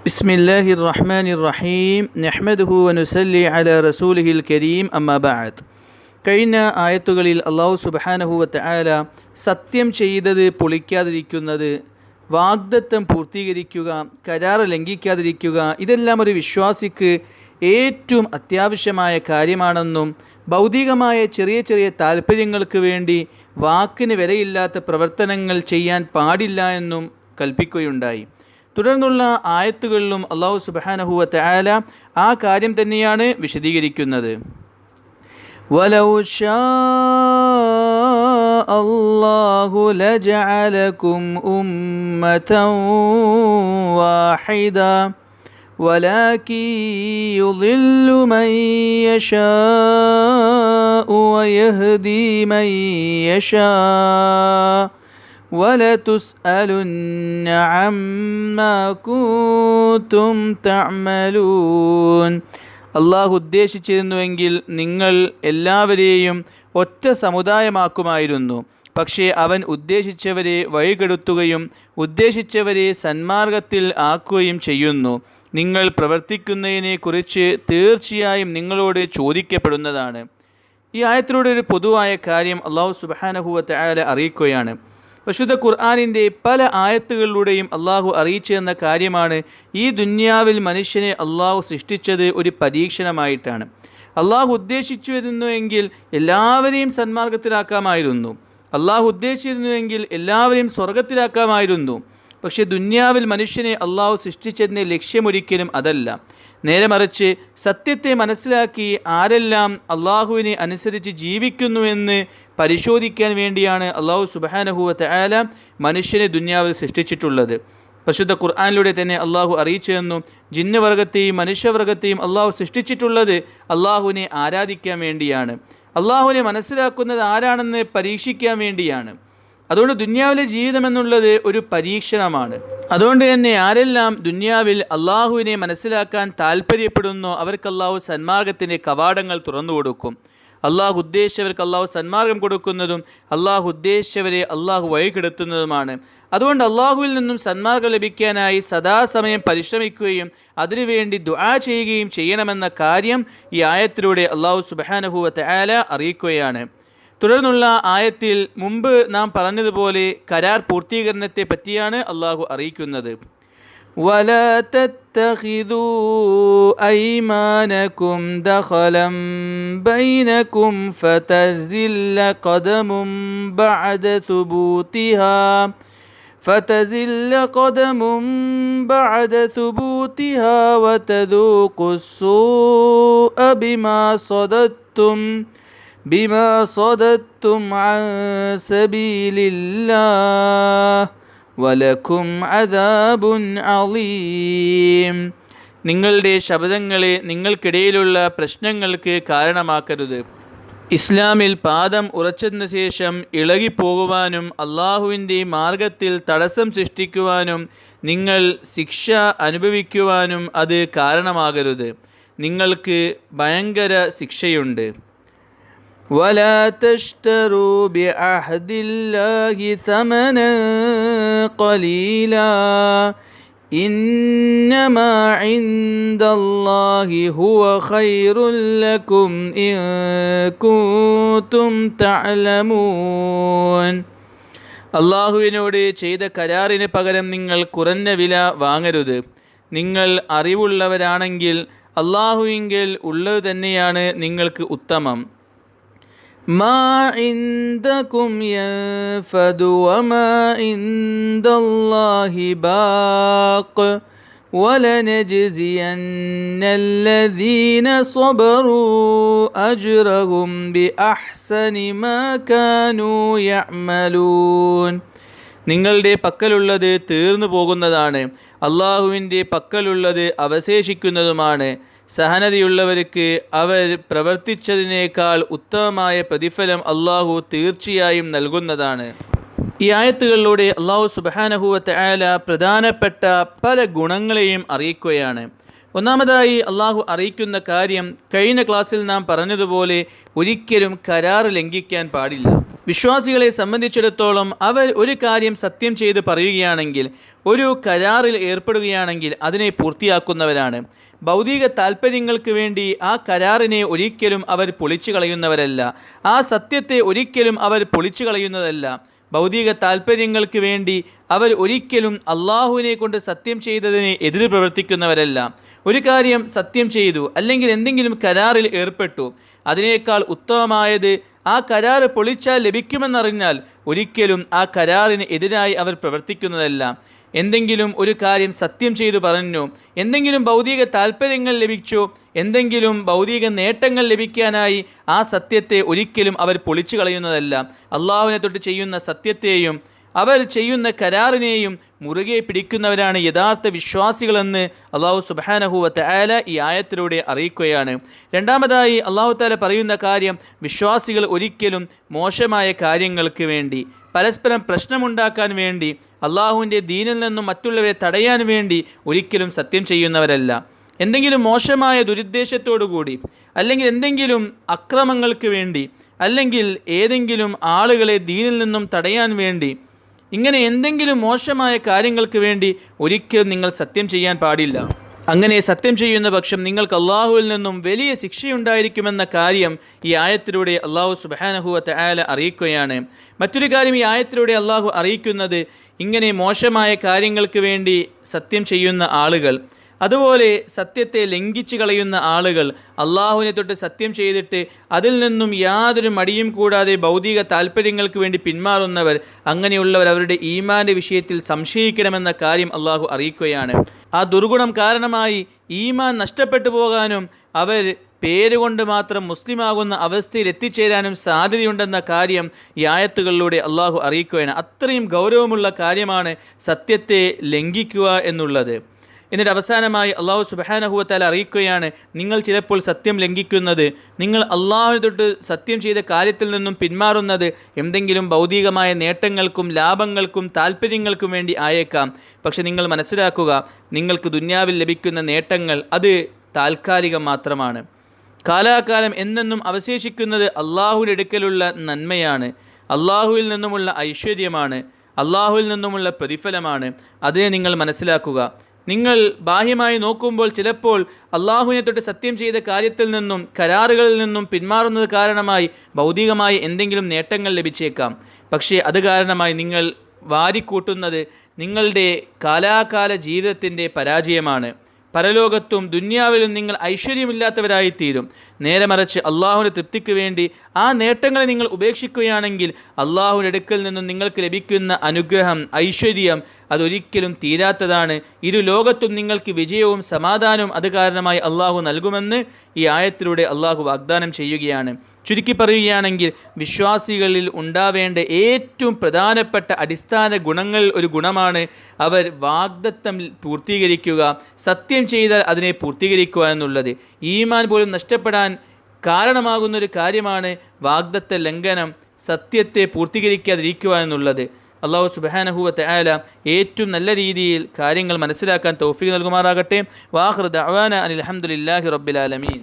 ബിസ്മില്ലാഹിർ റഹ്മാനിർ റഹീം നഹ്മദുഹു വനുസല്ലി അലാ റസൂലിഹിൽ കരീം അമ്മാ ബഅദ്. കഴിഞ്ഞ ആയത്തുകളിൽ അല്ലാഹു സുബ്ഹാനഹു വതആല സത്യം ചെയ്തത് പൊളിക്കാതിരിക്കുന്നത്, വാഗ്ദത്തം പൂർത്തീകരിക്കുക, കരാർ ലംഘിക്കാതിരിക്കുക, ഇതെല്ലാം ഒരു വിശ്വാസിക്ക് ഏറ്റവും അത്യാവശ്യമായ കാര്യമാണെന്നും ഭൗതികമായ ചെറിയ ചെറിയ താല്പര്യങ്ങൾക്ക് വേണ്ടി വാക്കിന് വിലയില്ലാത്ത പ്രവർത്തനങ്ങൾ ചെയ്യാൻ പാടില്ല എന്നും കൽപ്പിക്കുകയുണ്ടായി. തുടർന്നുള്ള ആയത്തുകളിലും അല്ലാഹു സുബ്ഹാനഹു വതആല ആ കാര്യം തന്നെയാണ് വിശദീകരിക്കുന്നത്. വലൗ ശാ അല്ലാഹു ലജഅലകും ഉമ്മതൻ വാഹിദ വലാകിൻ യുളില്ലു മൻ യശാഉ വയഹ്ദി മൻ യശാ വലതുസ്അലുന്ന അമ്മാ കുൻതും തഅമലൂൻ. അള്ളാഹു ഉദ്ദേശിച്ചിരുന്നുവെങ്കിൽ നിങ്ങൾ എല്ലാവരെയും ഒറ്റ സമുദായമാക്കുമായിരുന്നു. പക്ഷേ അവൻ ഉദ്ദേശിച്ചവരെ വഴികെടുത്തുകയും ഉദ്ദേശിച്ചവരെ സന്മാർഗത്തിൽ ആക്കുകയും ചെയ്യുന്നു. നിങ്ങൾ പ്രവർത്തിക്കുന്നതിനെക്കുറിച്ച് തീർച്ചയായും നിങ്ങളോട് ചോദിക്കപ്പെടുന്നതാണ്. ഈ ആയത്തിലൂടെ ഒരു പൊതുവായ കാര്യം അല്ലാഹു സുബ്ഹാനഹു വതആല അറിയിക്കുകയാണ്. പരിശുദ്ധ ഖുർആനിൻ്റെ പല ആയത്തുകളിലൂടെയും അള്ളാഹു അറിയിച്ചു തന്ന കാര്യമാണ്, ഈ ദുന്യാവിൽ മനുഷ്യനെ അള്ളാഹു സൃഷ്ടിച്ചത് ഒരു പരീക്ഷണമായിട്ടാണ്. അള്ളാഹു ഉദ്ദേശിച്ചിരുന്നുവെങ്കിൽ എല്ലാവരെയും സന്മാർഗത്തിലാക്കാമായിരുന്നു. അള്ളാഹു ഉദ്ദേശിച്ചിരുന്നുവെങ്കിൽ എല്ലാവരെയും സ്വർഗത്തിലാക്കാമായിരുന്നു. പക്ഷേ ദുന്യാവിൽ മനുഷ്യനെ അള്ളാഹു സൃഷ്ടിച്ചതിൻ്റെ ലക്ഷ്യമൊരിക്കലും അതല്ല. നേരെ മറിച്ച് സത്യത്തെ മനസ്സിലാക്കി ആരെല്ലാം അള്ളാഹുവിനെ അനുസരിച്ച് ജീവിക്കുന്നുവെന്ന് പരിശോധിക്കാൻ വേണ്ടിയാണ് അള്ളാഹു സുബ്ഹാനഹു വതആല മനുഷ്യനെ ദുന്യാവിൽ സൃഷ്ടിച്ചിട്ടുള്ളത്. പരിശുദ്ധ ഖുർആനിലൂടെ തന്നെ അള്ളാഹു അറിയിച്ചു തന്നു, ജിന്നുവർഗത്തെയും മനുഷ്യവർഗത്തെയും അള്ളാഹു സൃഷ്ടിച്ചിട്ടുള്ളത് അള്ളാഹുവിനെ ആരാധിക്കാൻ വേണ്ടിയാണ്. അള്ളാഹുവിനെ മനസ്സിലാക്കുന്നത് ആരാണെന്ന് പരീക്ഷിക്കാൻ വേണ്ടിയാണ്. അതുകൊണ്ട് ദുന്യാവിലെ ജീവിതം എന്നുള്ളത് ഒരു പരീക്ഷണമാണ്. അതുകൊണ്ട് തന്നെ ആരെല്ലാം ദുന്യാവിൽ അള്ളാഹുവിനെ മനസ്സിലാക്കാൻ താല്പര്യപ്പെടുന്നോ അവർക്ക് അള്ളാഹു സന്മാർഗത്തിൻ്റെ കവാടങ്ങൾ തുറന്നു കൊടുക്കും. അള്ളാഹു ഉദ്ദേശിച്ചവർക്ക് അള്ളാഹു സന്മാർഗം കൊടുക്കുന്നതും അള്ളാഹു ഉദ്ദേശിച്ചവരെ അള്ളാഹു വഴികെടുത്തുന്നതുമാണ്. അതുകൊണ്ട് അള്ളാഹുവിൽ നിന്നും സന്മാർഗം ലഭിക്കാനായി സദാസമയം പരിശ്രമിക്കുകയും അതിനുവേണ്ടി ദുആ ചെയ്യുകയും ചെയ്യണമെന്ന കാര്യം ഈ ആയത്തിലൂടെ അള്ളാഹു സുബ്ഹാനഹു വതആല അറിയിക്കുകയാണ്. തുടർന്നുള്ള ആയത്തിൽ മുമ്പ് നാം പറഞ്ഞതുപോലെ കരാർ പൂർത്തീകരണത്തെ പറ്റിയാണ് അള്ളാഹു അറിയിക്കുന്നത്. وَلَا تَتَّخِذُوا أَيْمَانَكُمْ دَخَلًا بَيْنَكُمْ فَتَزِلَّ قَدَمٌ بَعْدَ ثُبُوتِهَا وَتَذُوقُوا السُّوءَ بما صددتم عن سبيل الله ولكم عذاب عظيم. നിങ്ങളുടെ ശബ്ദങ്ങളെ നിങ്ങൾക്കിടയിലുള്ള പ്രശ്നങ്ങൾക്ക് കാരണമാക്കരുത്. ഇസ്ലാമിൽ പാദം ഉറച്ചതിന് ശേഷം ഇളകിപ്പോകുവാനും അള്ളാഹുവിൻ്റെ മാർഗത്തിൽ തടസ്സം സൃഷ്ടിക്കുവാനും നിങ്ങൾ ശിക്ഷ അനുഭവിക്കുവാനും അത് കാരണമാകരുത്. നിങ്ങൾക്ക് ഭയങ്കര ശിക്ഷയുണ്ട്. ولا تشتروا بعهد الله ثمنا قليلا إنما عند الله هو خير لكم إن كنتم تعلمون. അള്ളാഹുവിനോട് ചെയ്ത കരാറിന് പകരം നിങ്ങൾ കുറഞ്ഞ വില വാങ്ങരുത്. നിങ്ങൾ അറിവുള്ളവരാണെങ്കിൽ അള്ളാഹുവിങ്കിൽ ഉള്ളത് തന്നെയാണ് നിങ്ങൾക്ക് ഉത്തമം. മാ ഇൻദകും യൻഫദു വമാ ഇൻദല്ലാഹി ബാഖ് വലനജ്സിയന്നല്ലദീന സ്വബറൂ അജ്റഹും ബിഅഹ്സനി മാ കാനൂ യഅമലൂൻ. നിങ്ങളുടെ പക്കലുള്ളത് തീർന്നു പോകുന്നതാണ്, അള്ളാഹുവിൻ്റെ പക്കലുള്ളത് അവശേഷിക്കുന്നതുമാണ്. സഹനതയുള്ളവർക്ക് അവർ പ്രവർത്തിച്ചതിനേക്കാൾ ഉത്തമമായ പ്രതിഫലം അള്ളാഹു തീർച്ചയായും നൽകുന്നതാണ്. ഈ ആയത്തുകളിലൂടെ അള്ളാഹു സുബ്ഹാനഹു വതആല പ്രധാനപ്പെട്ട പല ഗുണങ്ങളെയും അറിയിക്കുകയാണ്. ഒന്നാമതായി അള്ളാഹു അറിയിക്കുന്ന കാര്യം, കഴിഞ്ഞ ക്ലാസ്സിൽ നാം പറഞ്ഞതുപോലെ ഒരിക്കലും കരാർ ലംഘിക്കാൻ പാടില്ല. വിശ്വാസികളെ സംബന്ധിച്ചിടത്തോളം അവർ ഒരു കാര്യം സത്യം ചെയ്ത് പറയുകയാണെങ്കിൽ, ഒരു കരാറിൽ ഏർപ്പെടുകയാണെങ്കിൽ അതിനെ പൂർത്തിയാക്കുന്നവരാണ്. ഭൗതിക താൽപ്പര്യങ്ങൾക്ക് വേണ്ടി ആ കരാറിനെ ഒരിക്കലും അവർ പൊളിച്ചു കളയുന്നവരല്ല. ആ സത്യത്തെ ഒരിക്കലും അവർ പൊളിച്ചു കളയുന്നതല്ല. ഭൗതിക താൽപ്പര്യങ്ങൾക്ക് വേണ്ടി അവർ ഒരിക്കലും അള്ളാഹുവിനെ കൊണ്ട് സത്യം ചെയ്തതിനെ എതിര് പ്രവർത്തിക്കുന്നവരല്ല. ഒരു കാര്യം സത്യം ചെയ്തു, അല്ലെങ്കിൽ എന്തെങ്കിലും കരാറിൽ ഏർപ്പെട്ടു, അതിനേക്കാൾ ഉത്തമമായത് ആ കരാറ് പൊളിച്ചാൽ ലഭിക്കുമെന്നറിഞ്ഞാൽ ഒരിക്കലും ആ കരാറിന് എതിരായി അവർ പ്രവർത്തിക്കുന്നതല്ല. എന്തെങ്കിലും ഒരു കാര്യം സത്യം ചെയ്തു പറഞ്ഞു, എന്തെങ്കിലും ഭൗതിക താൽപ്പര്യങ്ങൾ ലഭിച്ചു, എന്തെങ്കിലും ഭൗതിക നേട്ടങ്ങൾ ലഭിക്കാനായി ആ സത്യത്തെ ഒരിക്കലും അവർ പൊളിച്ചു കളയുന്നതല്ല. അള്ളാഹുവിനെ തൊട്ട് ചെയ്യുന്ന സത്യത്തെയും അവർ ചെയ്യുന്ന കരാറിനെയും മുറുകെ പിടിക്കുന്നവരാണ് യഥാർത്ഥ വിശ്വാസികളെന്ന് അള്ളാഹു സുബ്ഹാനഹു വ തആല ഈ ആയത്തിലൂടെ അറിയിക്കുകയാണ്. രണ്ടാമതായി അള്ളാഹു തആല പറയുന്ന കാര്യം, വിശ്വാസികൾ ഒരിക്കലും മോശമായ കാര്യങ്ങൾക്ക് വേണ്ടി, പരസ്പരം പ്രശ്നമുണ്ടാക്കാൻ വേണ്ടി, അള്ളാഹുവിൻ്റെ ദീനിൽ നിന്നും മറ്റുള്ളവരെ തടയാൻ വേണ്ടി ഒരിക്കലും സത്യം ചെയ്യുന്നവരല്ല. എന്തെങ്കിലും മോശമായ ദുരുദ്ദേശത്തോടു കൂടി, അല്ലെങ്കിൽ എന്തെങ്കിലും അക്രമങ്ങൾക്ക് വേണ്ടി, അല്ലെങ്കിൽ ഏതെങ്കിലും ആളുകളെ ദീനിൽ നിന്നും തടയാൻ വേണ്ടി, ഇങ്ങനെ എന്തെങ്കിലും മോശമായ കാര്യങ്ങൾക്ക് വേണ്ടി ഒരിക്കലും നിങ്ങൾ സത്യം ചെയ്യാൻ പാടില്ല. അങ്ങനെ സത്യം ചെയ്യുന്ന പക്ഷം നിങ്ങൾക്ക് അള്ളാഹുവിൽ നിന്നും വലിയ ശിക്ഷയുണ്ടായിരിക്കുമെന്ന കാര്യം ഈ ആയത്തിലൂടെ അള്ളാഹു സുബ്ഹാനഹു വ തആല അറിയിക്കുകയാണ്. മറ്റൊരു കാര്യം ഈ ആയത്തിലൂടെ അള്ളാഹു അറിയിക്കുന്നത്, ഇങ്ങനെ മോശമായ കാര്യങ്ങൾക്ക് വേണ്ടി സത്യം ചെയ്യുന്ന ആളുകൾ, അതുപോലെ സത്യത്തെ ലംഘിച്ച് കളയുന്ന ആളുകൾ, അള്ളാഹുവിനെ തൊട്ട് സത്യം ചെയ്തിട്ട് അതിൽ നിന്നും യാതൊരു മടിയും കൂടാതെ ഭൗതിക താല്പര്യങ്ങൾക്ക് വേണ്ടി പിന്മാറുന്നവർ, അങ്ങനെയുള്ളവർ അവരുടെ ഈമാൻ്റെ വിഷയത്തിൽ സംശയിക്കണമെന്ന കാര്യം അള്ളാഹു അറിയിക്കുകയാണ്. ആ ദുർഗുണം കാരണമായി ഈമാൻ നഷ്ടപ്പെട്ടു പോകാനും അവർ പേരുകൊണ്ട് മാത്രം മുസ്ലിമാകുന്ന അവസ്ഥയിൽ എത്തിച്ചേരാനും സാധ്യതയുണ്ടെന്ന കാര്യം ഈ ആയത്തുകളിലൂടെ അള്ളാഹു അറിയിക്കുകയാണ്. അത്രയും ഗൗരവമുള്ള കാര്യമാണ് സത്യത്തെ ലംഘിക്കുക എന്നുള്ളത്. എന്നിട്ട് അവസാനമായി അള്ളാഹു സുബ്ഹാനഹു വ തആല അറിയിക്കുകയാണ്, നിങ്ങൾ ചിലപ്പോൾ സത്യം ലംഘിക്കുന്നത്, നിങ്ങൾ അള്ളാഹുവിനെ തൊട്ട് സത്യം ചെയ്ത കാര്യത്തിൽ നിന്നും പിന്മാറുന്നത് എന്തെങ്കിലും ഭൗതികമായ നേട്ടങ്ങൾക്കും ലാഭങ്ങൾക്കും താല്പര്യങ്ങൾക്കും വേണ്ടി ആയേക്കാം. പക്ഷെ നിങ്ങൾ മനസ്സിലാക്കുക, നിങ്ങൾക്ക് ദുന്യാവിൽ ലഭിക്കുന്ന നേട്ടങ്ങൾ അത് താൽക്കാലികം മാത്രമാണ്. കാലാകാലം എന്നെന്നും അവശേഷിക്കുന്നത് അള്ളാഹുവിൻ്റെ അടുക്കലുള്ള നന്മയാണ്, അള്ളാഹുവിൽ നിന്നുമുള്ള ഐശ്വര്യമാണ്, അള്ളാഹുവിൽ നിന്നുമുള്ള പ്രതിഫലമാണ്. അതിനെ നിങ്ങൾ മനസ്സിലാക്കുക. നിങ്ങൾ ബാഹ്യമായി നോക്കുമ്പോൾ ചിലപ്പോൾ അള്ളാഹുവിനെ തൊട്ട് സത്യം ചെയ്ത കാര്യത്തിൽ നിന്നും കരാറുകളിൽ നിന്നും പിന്മാറുന്നത് കാരണമായി ഭൗതികമായി എന്തെങ്കിലും നേട്ടങ്ങൾ ലഭിച്ചേക്കാം. പക്ഷേ അത് കാരണമായി നിങ്ങൾ വാരിക്കൂട്ടുന്നത് നിങ്ങളുടെ കാലാകാല ജീവിതത്തിൻ്റെ പരാജയമാണ്. പരലോകത്തും ദുന്യാവിലും നിങ്ങൾ ഐശ്വര്യമില്ലാത്തവരായിത്തീരും. നേരെ മറിച്ച് അള്ളാഹുവിൻ്റെ തൃപ്തിക്ക് വേണ്ടി ആ നേട്ടങ്ങളെ നിങ്ങൾ ഉപേക്ഷിക്കുകയാണെങ്കിൽ അള്ളാഹുവിൻ്റെ അടുക്കൽ നിന്നും നിങ്ങൾക്ക് ലഭിക്കുന്ന അനുഗ്രഹം, ഐശ്വര്യം അതൊരിക്കലും തീരാത്തതാണ്. ഇരു ലോകത്തും നിങ്ങൾക്ക് വിജയവും സമാധാനവും അത് കാരണമായി അള്ളാഹു നൽകുമെന്ന് ഈ ആയത്തിലൂടെ അള്ളാഹു വാഗ്ദാനം ചെയ്യുകയാണ്. ചുരുക്കി പറയുകയാണെങ്കിൽ, വിശ്വാസികളിൽ ഉണ്ടാവേണ്ട ഏറ്റവും പ്രധാനപ്പെട്ട അടിസ്ഥാന ഗുണങ്ങളിൽ ഒരു ഗുണമാണ് അവർ വാഗ്ദത്തം പൂർത്തീകരിക്കുക, സത്യം ചെയ്താൽ അതിനെ പൂർത്തീകരിക്കുക എന്നുള്ളത്. ഈമാൻ പോലും നഷ്ടപ്പെടാൻ കാരണമാകുന്നൊരു കാര്യമാണ് വാഗ്ദത്ത ലംഘനം, സത്യത്തെ പൂർത്തീകരിക്കാതിരിക്കുക എന്നുള്ളത്. അള്ളാഹു സുബ്ഹാനഹു വ തആല ഏറ്റവും നല്ല രീതിയിൽ കാര്യങ്ങൾ മനസ്സിലാക്കാൻ തൗഫീഖ് നൽകുമാറാകട്ടെ. വാഖിറു ദഅവാന അനിൽ ഹംദുലില്ലാഹി റബ്ബിൽ ആലമീൻ.